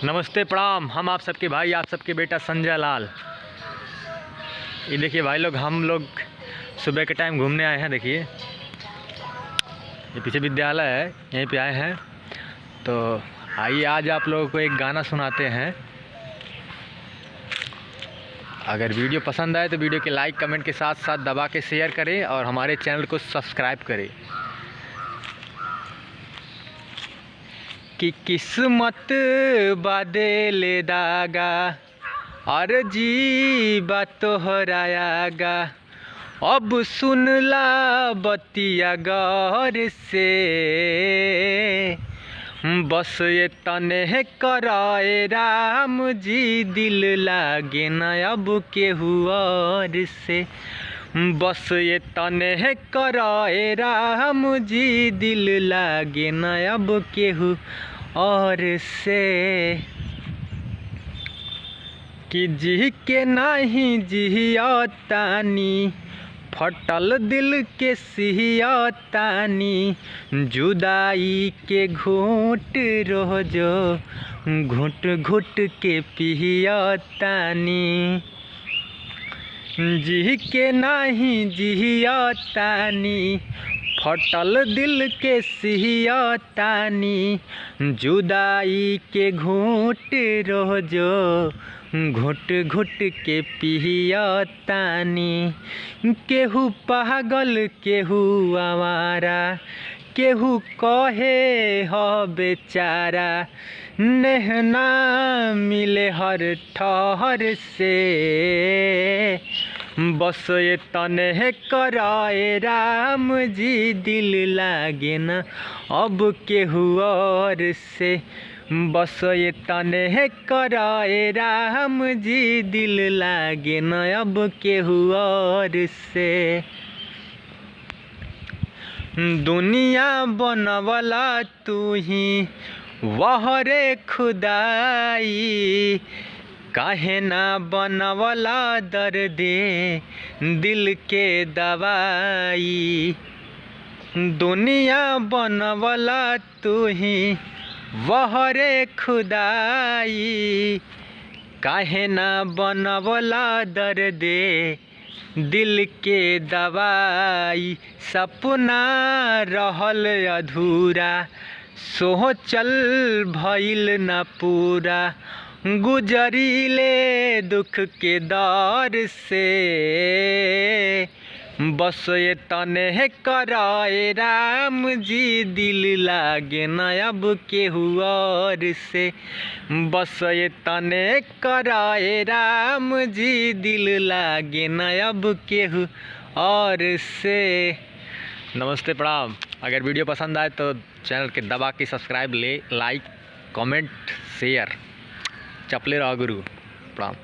नमस्ते प्रणाम। हम आप सबके भाई, आप सबके बेटा संजय लाल। ये देखिए भाई लोग, हम लोग सुबह के टाइम घूमने आए हैं। देखिए ये पीछे विद्यालय है, यहीं पे आए हैं। तो आइए आज आप लोगों को एक गाना सुनाते हैं। अगर वीडियो पसंद आए तो वीडियो के लाइक कमेंट के साथ साथ दबा के शेयर करें और हमारे चैनल को सब्सक्राइब करें। कि किस्मत बदले दागा और जीवा तोहरायागा, अब सुनला बतिया गौर से, बस ये तने कराए राम जी, दिल लागे न अब केहू और से। बस ये तने कराए राम जी, दिल लागे न अब केहू और से। कि जी के नहीं जियातानी, फटल दिल के सियातानी, जुदाई के घूंट रोजो घुट घुट के पियातानी। जी के नहीं जियातानी, फटल दिल के सियातानी, जुदाई के घूंट रोजो घुट घुट के पियातानी। केहू पागल केहू आवारा, केहू कहे हो बेचारा, नेहना मिले हर ठहर से। बस ये तने कराए राम जी, दिल लागे न अब केहू और से। बस ये तने कराए राम जी, दिल लागे न अब केहू और से। दुनिया बनवला तू ही वहरे खुदाई, काहे ना बनवला दर्दे दिल के दवाई। दुनिया बनवला तू ही वहरे खुदाई, काहे ना बनवला दर्दे दिल के दवाई। सपना रहल अधूरा, सोचल भइल न पूरा, गुजरीले दुख के दौर से। बस ये तने कराए राम जी, दिल लागे न अब केहू और से। बस ये तने कराए राम जी, दिल लागे न अब केहू और से। नमस्ते प्रणाम। अगर वीडियो पसंद आए तो चैनल के दबा के सब्सक्राइब लाइक कमेंट शेयर। चपले रहो गुरु। प्रणाम।